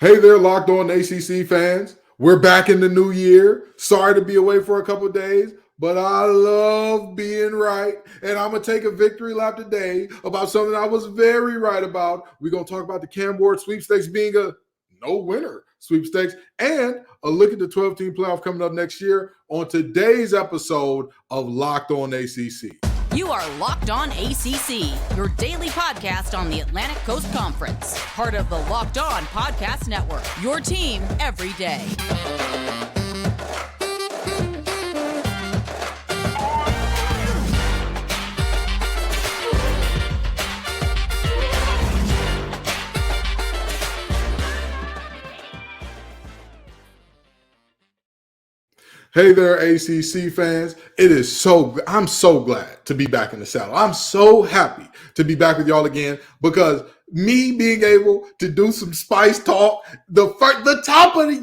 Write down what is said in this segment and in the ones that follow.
Hey there, Locked On ACC fans. We're back in the new year. Sorry to be away for a couple of days, but I love being right. And I'm going to take a victory lap today about something I was very right about. We're going to talk about the Cam Ward sweepstakes being a no-winner sweepstakes and a look at the 12-team playoff coming up next year on today's episode of Locked On ACC. You are Locked On ACC, your daily podcast on the Atlantic Coast Conference. Part of the Locked On Podcast Network, your team every day. Hey there, ACC fans. I'm so glad to be back in the saddle. I'm so happy to be back with y'all again because me being able to do some Spice Talk, the top of the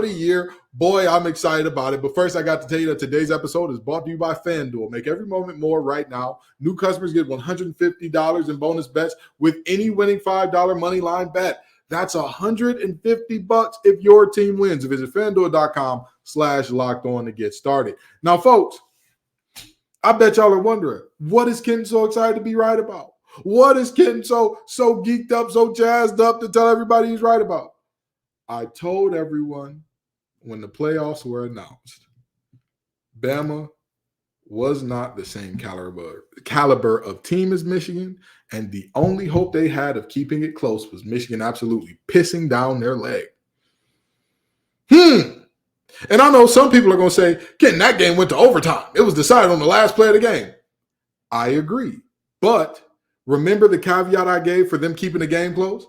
year, boy, I'm excited about it. But first, I got to tell you that today's episode is brought to you by FanDuel. Make every moment more right now. New customers get $150 in bonus bets with any winning $5 money line bet. That's $150 if your team wins. Visit FanDuel.com/locked on to get started. Now, folks, I bet y'all are wondering, what is Kenton so excited to be right about? What is Kenton so geeked up, so jazzed up to tell everybody he's right about? I told everyone when the playoffs were announced, Bama was not the same caliber of team as Michigan, and the only hope they had of keeping it close was Michigan absolutely pissing down their leg. And I know some people are going to say, Ken, that game went to overtime. It was decided on the last play of the game. I agree. But remember the caveat I gave for them keeping the game close?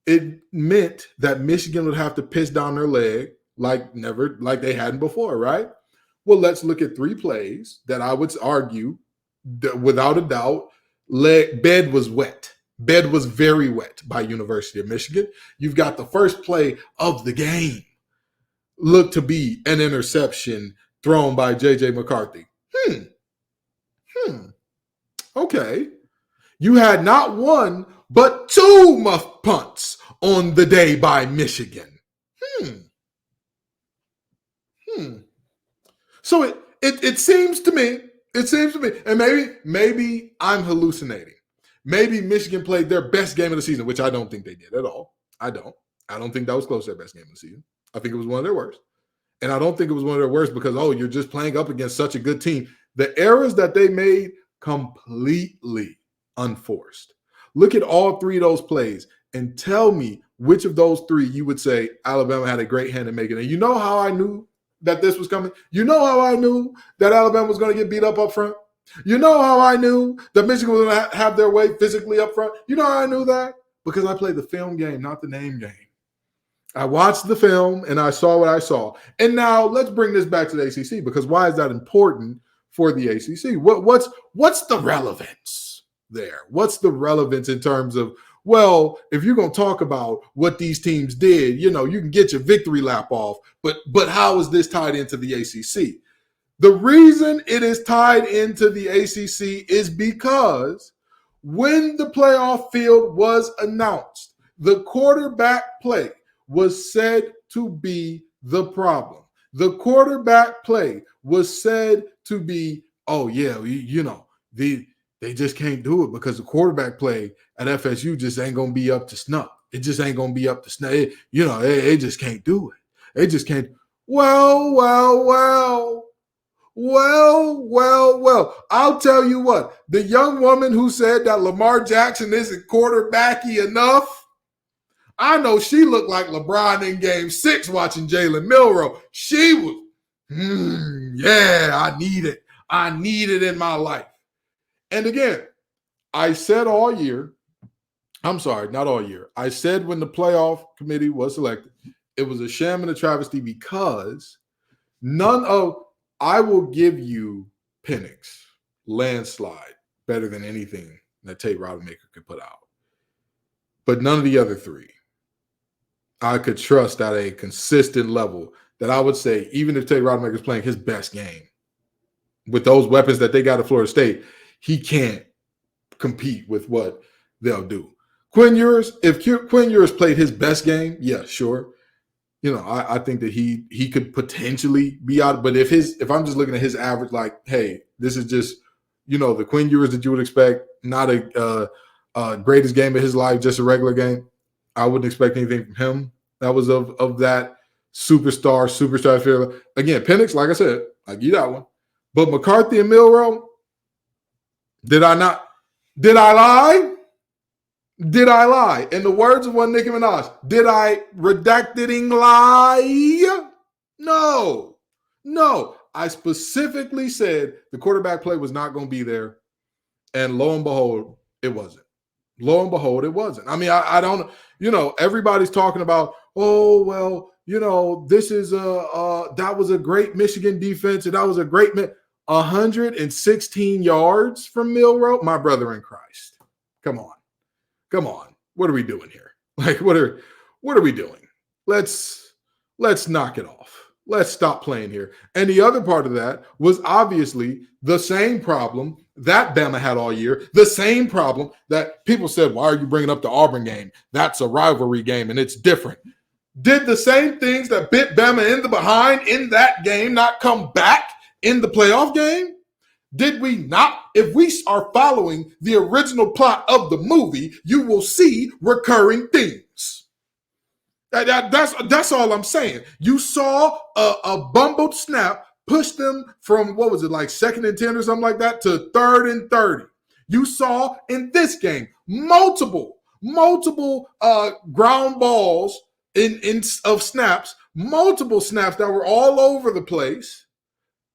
It meant that Michigan would have to piss down their leg like they hadn't before, right? Well, let's look at three plays that I would argue that without a doubt, bed was wet. Bed was very wet by University of Michigan. You've got the first play of the game looked to be an interception thrown by J.J. McCarthy. Okay. You had not one, but two muff punts on the day by Michigan. So it seems to me, and maybe I'm hallucinating. Maybe Michigan played their best game of the season, which I don't think they did at all. I don't think that was close to their best game of the season. I think it was one of their worst. And I don't think it was one of their worst because, you're just playing up against such a good team. The errors that they made, completely unforced. Look at all three of those plays and tell me which of those three you would say Alabama had a great hand in making. And you know how I knew that this was coming? You know how I knew that Alabama was going to get beat up front? You know how I knew that Michigan was going to have their way physically up front? You know how I knew that? Because I played the film game, not the name game. I watched the film and I saw what I saw. And now let's bring this back to the ACC, because why is that important for the ACC? What's the relevance there? What's the relevance in terms of, well, if you're going to talk about what these teams did, you can get your victory lap off, but how is this tied into the ACC? The reason it is tied into the ACC is because when the playoff field was announced, the quarterback play was said to be the problem. The quarterback play was said to be, they just can't do it because the quarterback play at FSU just ain't going to be up to snuff. It just ain't going to be up to snuff. They just can't do it. They just can't. Well. I'll tell you what. The young woman who said that Lamar Jackson isn't quarterbacky enough, I know she looked like LeBron in Game 6 watching Jalen Milroe. She was, I need it. I need it in my life. And again, I said all year, I'm sorry, not all year. I said when the playoff committee was selected, it was a sham and a travesty because I will give you Penix, landslide, better than anything that Tate Rodemaker could put out. But none of the other three I could trust at a consistent level that I would say, even if Tate Rodemaker is playing his best game, with those weapons that they got at Florida State, he can't compete with what they'll do. Quinn Ewers, if Quinn Ewers played his best game, yeah, sure. I think that he could potentially be out. But if I'm just looking at his average, like, hey, this is just, the Quinn Ewers that you would expect, not a greatest game of his life, just a regular game. I wouldn't expect anything from him. That was of that superstar feel. Again, Penix, like I said, I give you that one. But McCarthy and Milroe, did I not? Did I lie? Did I lie? In the words of one Nicki Minaj, did I redacting lie? No. I specifically said the quarterback play was not going to be there. And lo and behold, it wasn't. I mean, I don't, everybody's talking about, oh, well, this is that was a great Michigan defense. And that was a great 116 yards from Milroe. My brother in Christ. Come on. What are we doing here? Like, what are we doing? Let's knock it off. Let's stop playing here. And the other part of that was obviously the same problem that Bama had all year, the same problem that people said, why are you bringing up the Auburn game? That's a rivalry game and it's different. Did the same things that bit Bama in the behind in that game not come back in the playoff game? Did we not? If we are following the original plot of the movie, you will see recurring themes. That's all I'm saying. You saw a bumbled snap push them from, what was it, like 2nd and 10 or something like that, to 3rd and 30. You saw in this game multiple ground balls of snaps, multiple snaps that were all over the place,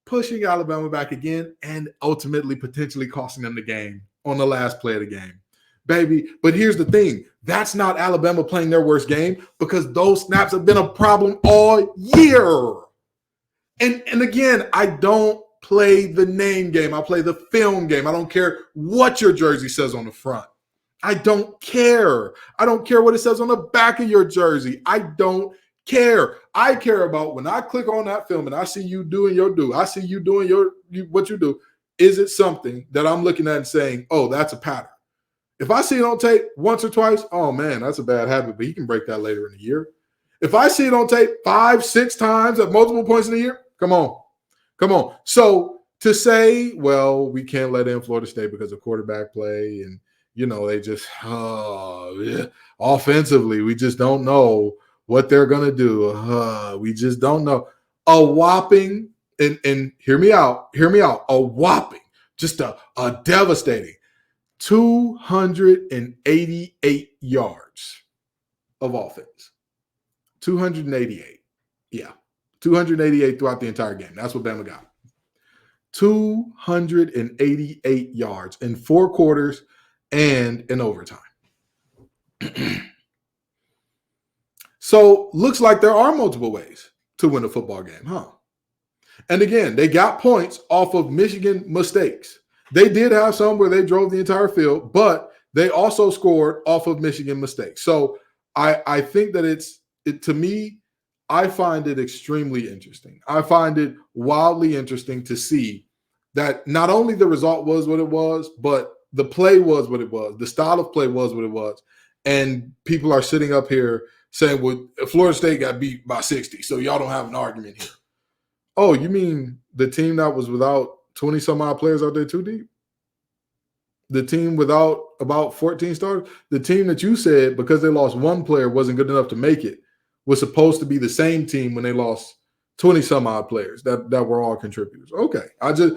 pushing Alabama back again and ultimately potentially costing them the game on the last play of the game. Baby, but here's the thing. That's not Alabama playing their worst game because those snaps have been a problem all year. And again, I don't play the name game. I play the film game. I don't care what your jersey says on the front. I don't care. I don't care what it says on the back of your jersey. I don't care. I care about when I click on that film and I see you doing your do. I see you doing what you do. Is it something that I'm looking at and saying, oh, that's a pattern? If I see it on tape once or twice, oh, man, that's a bad habit, but he can break that later in the year. If I see it on tape 5, 6 times at multiple points in the year, come on. So to say, well, we can't let in Florida State because of quarterback play and, they just, offensively, we just don't know what they're going to do. We just don't know. A whopping, and hear me out, a whopping, just a devastating 288 yards of offense. 288. Yeah. 288 throughout the entire game. That's what Bama got. 288 yards in 4 quarters and in overtime. So looks like there are multiple ways to win a football game, huh? And again, they got points off of Michigan mistakes. They did have some where they drove the entire field, but they also scored off of Michigan mistakes. So I think that to me, I find it extremely interesting. I find it wildly interesting to see that not only the result was what it was, but the play was what it was. The style of play was what it was. And people are sitting up here saying, well, Florida State got beat by 60, so y'all don't have an argument here. Oh, you mean the team that was without 20-some-odd players out there too deep? The team without about 14 starters? The team that you said, because they lost one player, wasn't good enough to make it, was supposed to be the same team when they lost 20-some-odd players that were all contributors. Okay. I'm just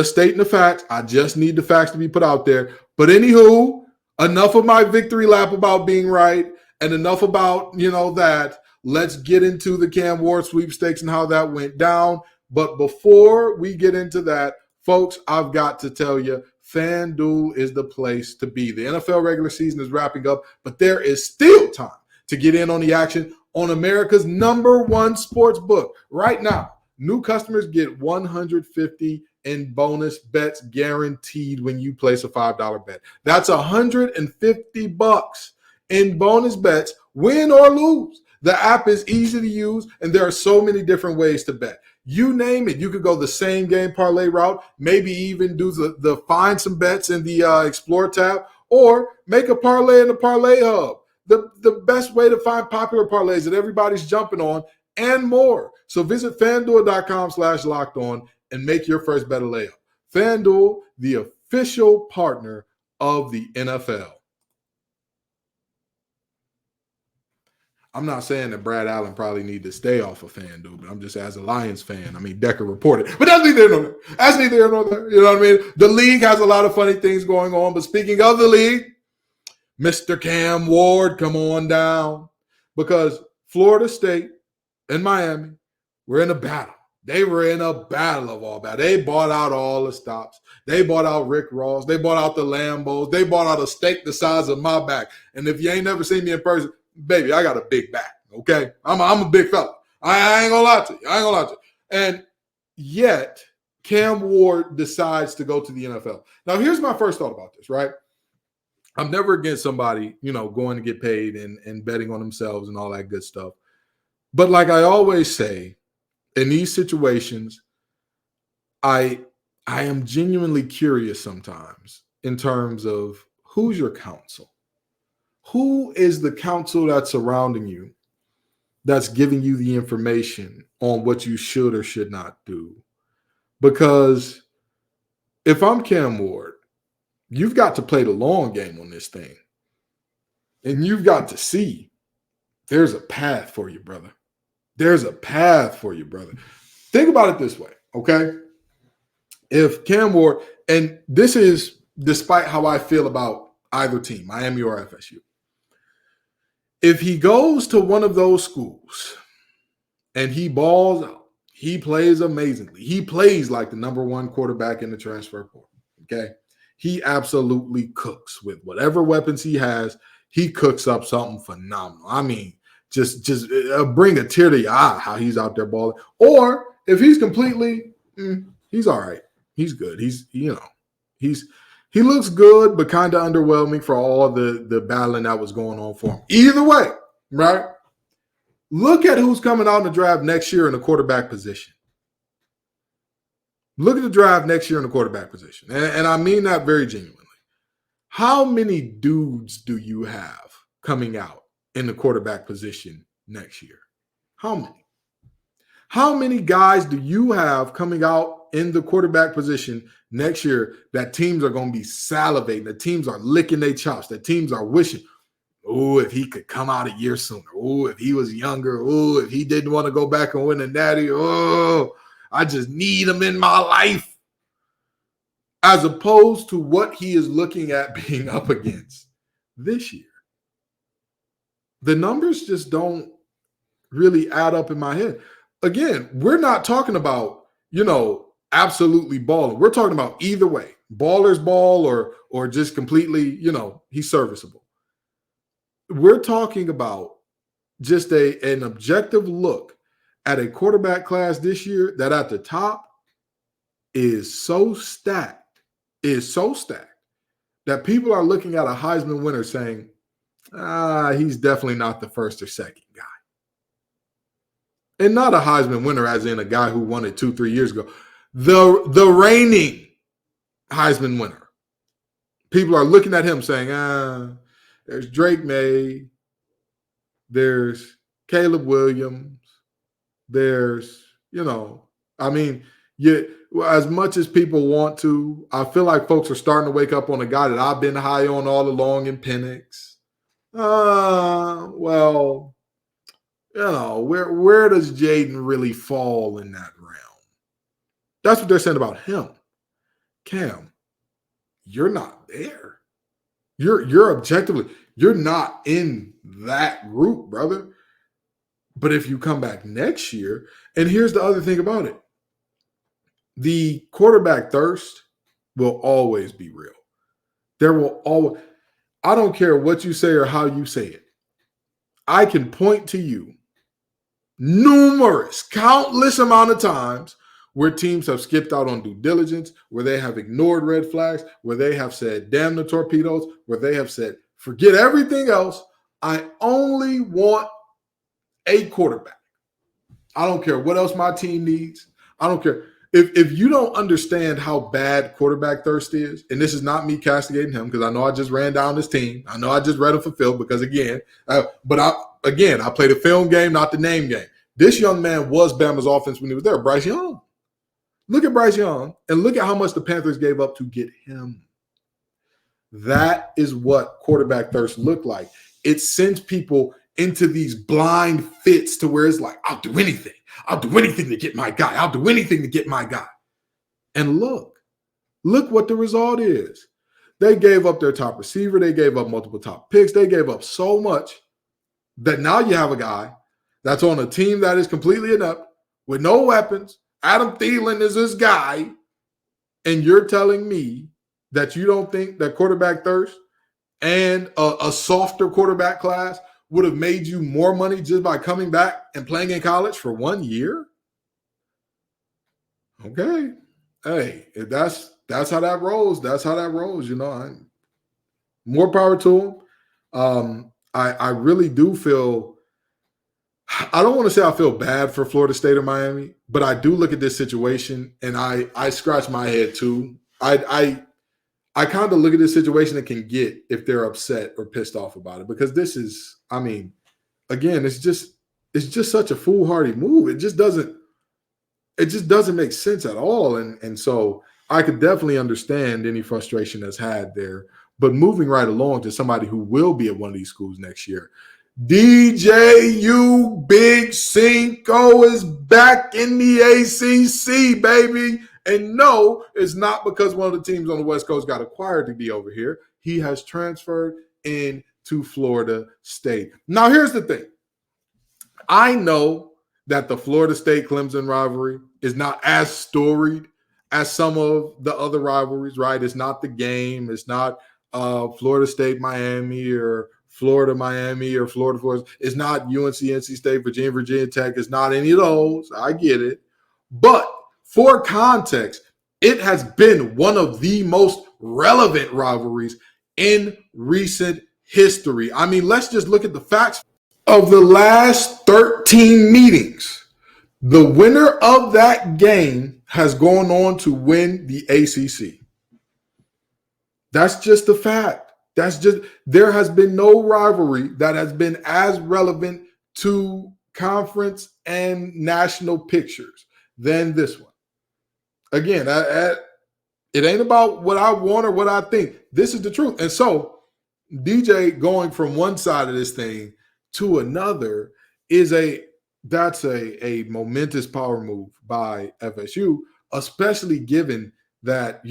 stating the facts. I just need the facts to be put out there. But anywho, enough of my victory lap about being right and enough about, that. Let's get into the Cam Ward sweepstakes and how that went down. But before we get into that, folks, I've got to tell you, FanDuel is the place to be. The NFL regular season is wrapping up, but there is still time to get in on the action on America's #1 sports book. Right now, new customers get $150 in bonus bets guaranteed when you place a $5 bet. That's $150 in bonus bets, win or lose. The app is easy to use, and there are so many different ways to bet. You name it. You could go the same game parlay route, maybe even do the find some bets in the Explore tab, or make a parlay in the Parlay Hub, the best way to find popular parlays that everybody's jumping on, and more. So visit fanduel.com/lockedon and make your first bet a layup. FanDuel, the official partner of the NFL. I'm not saying that Brad Allen probably need to stay off of FanDuel, but I'm just, as a Lions fan, I mean, Decker reported. But that's neither here nor there. That's neither here nor there. You know what I mean? The league has a lot of funny things going on. But speaking of the league, Mr. Cam Ward, come on down. Because Florida State and Miami were in a battle. They were in a battle of all battles. They bought out all the stops. They bought out Rick Ross. They bought out the Lambos. They bought out a steak the size of my back. And if you ain't never seen me in person, baby, I got a big back, okay? I'm a big fella. I ain't gonna lie to you. And yet, Cam Ward decides to go to the NFL. Now, here's my first thought about this, right? I'm never against somebody, going to get paid and betting on themselves and all that good stuff. But like I always say, in these situations, I am genuinely curious sometimes in terms of who's your counsel. Who is the counsel that's surrounding you that's giving you the information on what you should or should not do? Because if I'm Cam Ward, you've got to play the long game on this thing. And you've got to see there's a path for you, brother. There's a path for you, brother. Think about it this way, okay? If Cam Ward, and this is despite how I feel about either team, Miami or FSU, if he goes to one of those schools and he balls out, he plays amazingly. He plays like the number one quarterback in the transfer portal, okay? He absolutely cooks with whatever weapons he has. He cooks up something phenomenal. I mean, just bring a tear to your eye how he's out there balling. Or if he's completely, he's all right. He's good. He looks good, but kind of underwhelming for all the battling that was going on for him. Either way, right? Look at who's coming out in the draft next year in the quarterback position. Look at the draft next year in the quarterback position. And I mean that very genuinely. How many dudes do you have coming out in the quarterback position next year? How many? How many guys do you have coming out in the quarterback position next year that teams are going to be salivating, that teams are licking their chops, that teams are wishing, oh, if he could come out a year sooner, oh, if he was younger, oh, if he didn't want to go back and win a natty, oh, I just need him in my life, as opposed to what he is looking at being up against this year. The numbers just don't really add up in my head. Again, we're not talking about, absolutely balling. We're talking about either way, baller's ball or just completely, he's serviceable. We're talking about just an objective look at a quarterback class this year that at the top is so stacked that people are looking at a Heisman winner saying, he's definitely not the first or second guy. And not a Heisman winner as in a guy who won it 2-3 years ago. The reigning Heisman winner. People are looking at him saying, there's Drake May, there's Caleb Williams, there's, as much as people want to, I feel like folks are starting to wake up on a guy that I've been high on all along in Penix. Where does Jaden really fall in that realm? That's what they're saying about him. Cam, you're not there. You're objectively, you're not in that group, brother. But if you come back next year, and here's the other thing about it, the quarterback thirst will always be real. There will always, I don't care what you say or how you say it. I can point to you countless amount of times where teams have skipped out on due diligence, where they have ignored red flags, where they have said, damn the torpedoes, where they have said, forget everything else. I only want a quarterback. I don't care what else my team needs. I don't care. if you don't understand how bad quarterback thirst is, and this is not me castigating him because I know I just ran down this team. I know I just read him for Phil because I played a film game, not the name game. This young man was Bama's offense when he was there. Bryce Young. Look at Bryce Young and look at how much the Panthers gave up to get him. That is what quarterback thirst looked like. It sends people into these blind fits to where it's like, I'll do anything. I'll do anything to get my guy. I'll do anything to get my guy. And look what the result is. They gave up their top receiver. They gave up multiple top picks. They gave up so much that now you have a guy that's on a team that is completely inept with no weapons. Adam Thielen is this guy. And you're telling me that you don't think that quarterback thirst and a softer quarterback class would have made you more money just by coming back and playing in college for 1 year? Okay. Hey, if that's how that rolls. That's how that rolls. More power to him. I really do feel, I don't want to say I feel bad for Florida State or Miami, but I do look at this situation and I scratch my head too. I kind of look at this situation and can get if they're upset or pissed off about it, because this is, again, it's just such a foolhardy move. It just doesn't make sense at all. And so I could definitely understand any frustration that's had there. But moving right along to somebody who will be at one of these schools next year, DJU Big Cinco is back in the ACC, baby. And no, it's not because one of the teams on the West Coast got acquired to be over here. He has transferred into Florida State. Now, here's the thing. I know that the Florida State-Clemson rivalry is not as storied as some of the other rivalries, right? It's not the game. It's not Florida State-Miami or Florida-Miami or Florida. It's not UNC-NC State, Virginia Tech. It's not any of those. I get it. But for context, it has been one of the most relevant rivalries in recent history. Let's just look at the facts. Of the last 13 meetings, the winner of that game has gone on to win the ACC. That's just a fact. There has been no rivalry that has been as relevant to conference and national pictures than this one. Again, it ain't about what I want or what I think. This is the truth. And so DJ going from one side of this thing to another is a momentous power move by FSU, especially given that,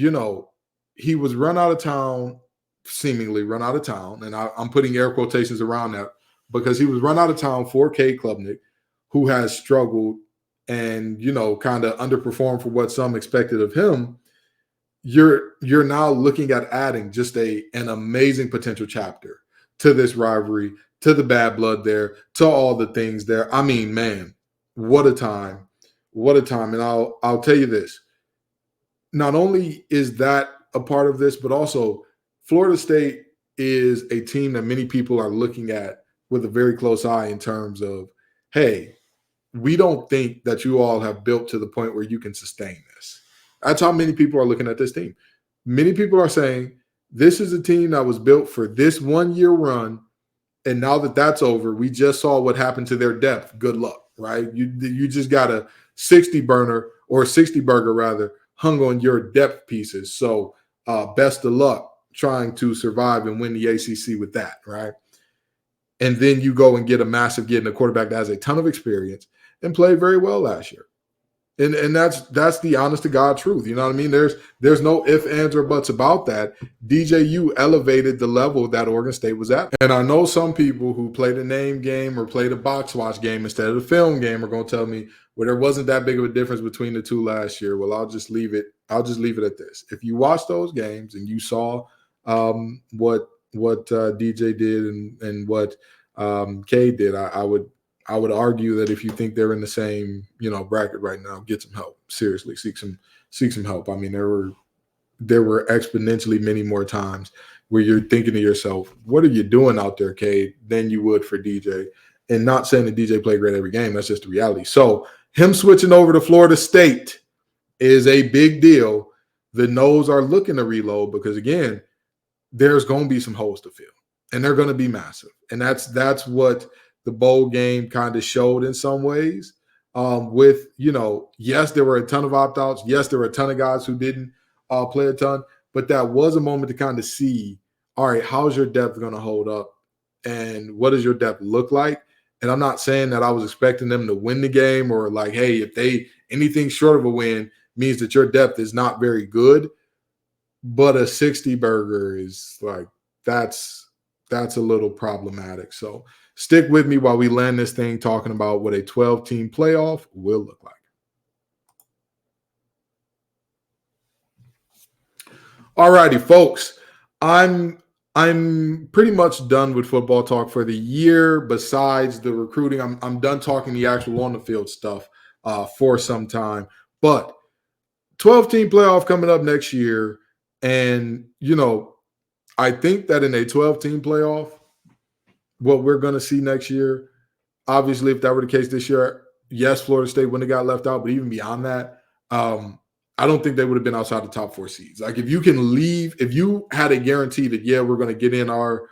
he was seemingly run out of town. And I'm putting air quotations around that because he was run out of town for Cade Klubnik, who has struggled and, kind of underperformed for what some expected of him. You're now looking at adding just an amazing potential chapter to this rivalry, to the bad blood there, to all the things there. Man, what a time. What a time. And I'll tell you this. Not only is that a part of this, but also Florida State is a team that many people are looking at with a very close eye in terms of, hey, we don't think that you all have built to the point where you can sustain this. That's how many people are looking at this team. Many people are saying this is a team that was built for this 1 year run. And now that that's over, we just saw what happened to their depth. Good luck, right? You just got a 60 burger rather hung on your depth pieces. So best of luck trying to survive and win the ACC with that, right? And then you go and getting a quarterback that has a ton of experience and played very well last year. And that's the honest to God truth. You know what I mean? There's no ifs, ands, or buts about that. DJU elevated the level that Oregon State was at. And I know some people who played a name game or played a box watch game instead of the film game are going to tell me, well, there wasn't that big of a difference between the two last year. Well, I'll just leave it at this. If you watched those games and you saw what DJ did and what Cade did, I would argue that if you think they're in the same, bracket right now, get some help. Seriously, seek some help. There were exponentially many more times where you're thinking to yourself, what are you doing out there, Cade, than you would for DJ? And not saying that DJ played great every game. That's just the reality. So him switching over to Florida State is a big deal. The Noles are looking to reload because, again, there's going to be some holes to fill, and they're going to be massive. And that's what the bowl game kind of showed in some ways. With, yes, there were a ton of opt-outs. Yes, there were a ton of guys who didn't play a ton, but that was a moment to kind of see, all right, how's your depth going to hold up, and what does your depth look like? And I'm not saying that I was expecting them to win the game, or like, hey, if they anything short of a win means that your depth is not very good. But a 60 burger is like, that's a little problematic. So stick with me while we land this thing talking about what a 12-team playoff will look like. All righty, folks. I'm pretty much done with football talk for the year. Besides the recruiting, I'm done talking the actual on the field stuff for some time. But 12-team playoff coming up next year, and I think that in a 12-team playoff, what we're going to see next year, obviously, if that were the case this year, yes, Florida State wouldn't have got left out, but even beyond that, I don't think they would have been outside the top 4 seeds. Like, if you can leave, if you had a guarantee that, yeah, we're going to get in our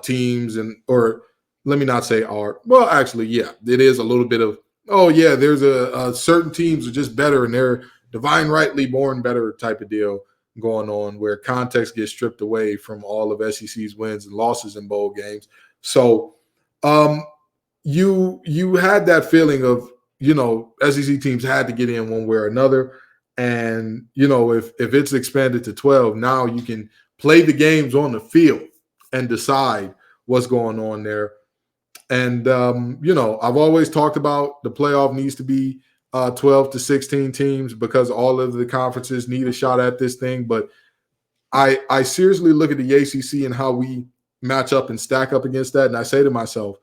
teams, or let me not say our, well, actually, yeah, it is a little bit of, oh, yeah, there's a certain teams are just better and they're divine rightly born better type of deal going on, where context gets stripped away from all of SEC's wins and losses in bowl games. So you had that feeling of, SEC teams had to get in one way or another. And, if it's expanded to 12, now you can play the games on the field and decide what's going on there. And, I've always talked about the playoff needs to be 12 to 16 teams because all of the conferences need a shot at this thing. But I seriously look at the ACC and how we match up and stack up against that. And I say to myself,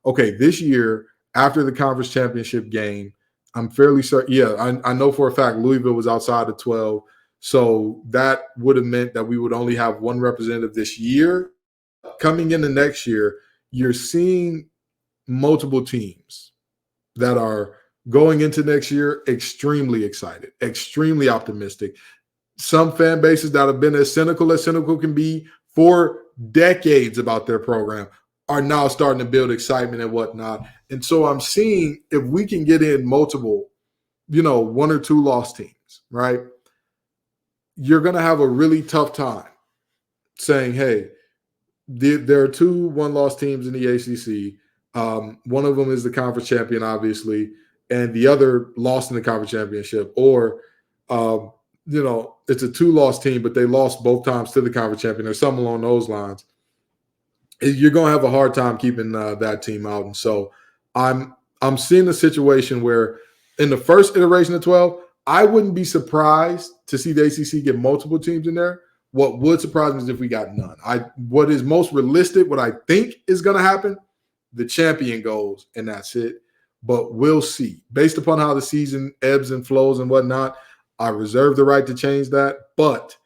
okay, this year, after the conference championship game, I'm fairly certain. Yeah, I know for a fact Louisville was outside of 12. So that would have meant that we would only have one representative this year. Coming into next year, you're seeing multiple teams that are going into next year extremely excited, extremely optimistic. Some fan bases that have been as cynical can be for decades about their program are now starting to build excitement and whatnot. And so I'm seeing if we can get in multiple, 1 or 2 lost teams, right? You're going to have a really tough time saying, hey, there are 2 1-loss teams in the ACC. One of them is the conference champion, obviously, and the other lost in the conference championship. Or, it's a 2-loss team, but they lost both times to the conference champion or something along those lines. You're going to have a hard time keeping that team out. And so I'm seeing a situation where in the first iteration of 12, I wouldn't be surprised to see the ACC get multiple teams in there. What would surprise me is if we got none. What is most realistic, what I think is going to happen, the champion goes and that's it. But we'll see. Based upon how the season ebbs and flows and whatnot, I reserve the right to change that. But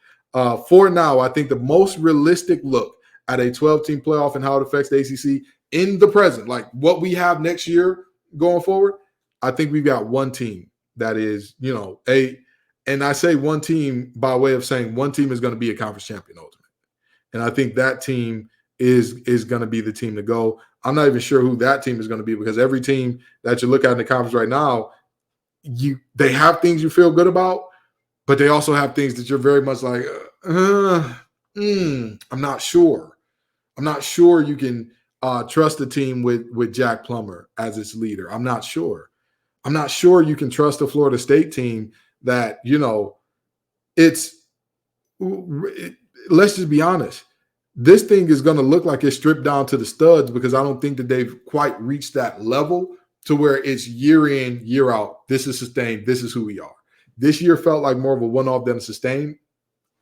for now, I think the most realistic look at a 12-team playoff and how it affects the ACC in the present, like what we have next year going forward, I think we've got one team that is, and I say one team by way of saying one team is going to be a conference champion ultimately. And I think that team is going to be the team to go. I'm not even sure who that team is going to be because every team that you look at in the conference right now, they have things you feel good about, but they also have things that you're very much like, I'm not sure. I'm not sure you can trust a team with Jack Plummer as its leader. I'm not sure. I'm not sure you can trust a Florida State team that, let's just be honest. This thing is going to look like it's stripped down to the studs because I don't think that they've quite reached that level to where it's year in, year out. This is sustained. This is who we are. This year felt like more of a one-off than a sustained.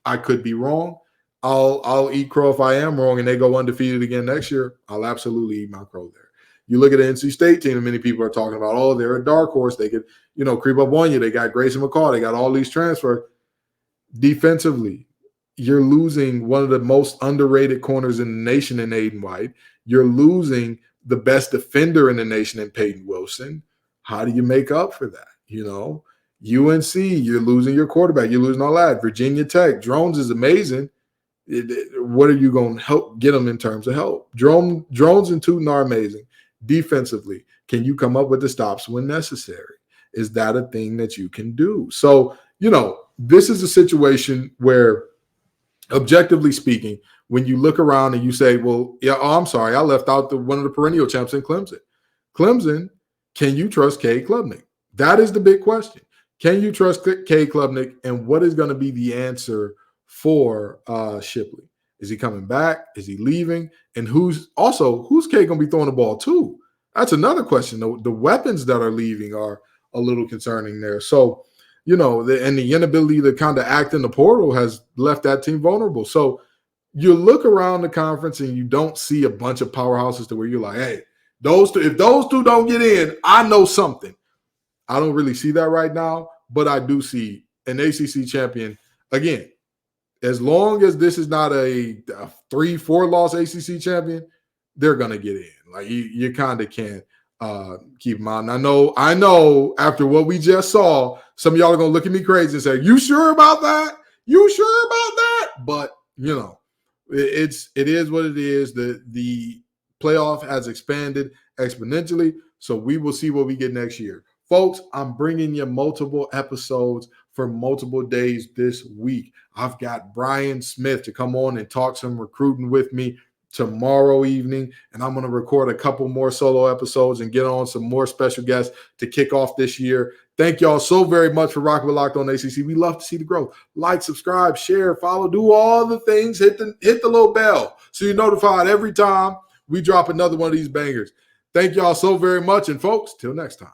I could be wrong. I'll eat crow if I am wrong and they go undefeated again next year. I'll absolutely eat my crow there. You look at the NC State team, and many people are talking about, oh, they're a dark horse. They could, creep up on you. They got Grayson McCall. They got all these transfers. Defensively, you're losing one of the most underrated corners in the nation in Aiden White. You're losing the best defender in the nation in Peyton Wilson. How do you make up for that? UNC, you're losing your quarterback. You're losing all that. Virginia Tech, Drones is amazing. What are you going to help get them in terms of help? Drones and Tootin are amazing. Defensively, can you come up with the stops when necessary? Is that a thing that you can do? So, this is a situation where, objectively speaking, when you look around and you say, well, yeah, I'm sorry, I left out one of the perennial champs in Clemson. Clemson, can you trust Cade Klubnik? That is the big question. Can you trust Cade Klubnik? And what is going to be the answer for Shipley? Is he coming back? Is he leaving? And who's Cade going to be throwing the ball to? That's another question. The weapons that are leaving are a little concerning there. So, and the inability to kind of act in the portal has left that team vulnerable. So you look around the conference and you don't see a bunch of powerhouses to where you're like, hey, if those two don't get in, I know something. I don't really see that right now, but I do see an ACC champion. Again, as long as this is not a 3-4 loss ACC champion, they're going to get in. Like you kind of can't keep them out. And I know after what we just saw, some of y'all are going to look at me crazy and say, you sure about that? You sure about that? But, it is what it is. The playoff has expanded exponentially, so we will see what we get next year. Folks, I'm bringing you multiple episodes for multiple days this week. I've got Brian Smith to come on and talk some recruiting with me tomorrow evening, and I'm going to record a couple more solo episodes and get on some more special guests to kick off this year. Thank y'all so very much for rocking with Locked On ACC. We love to see the growth. Like, subscribe, share, follow, do all the things. Hit the little bell so you're notified every time we drop another one of these bangers. Thank y'all so very much, and folks, till next time.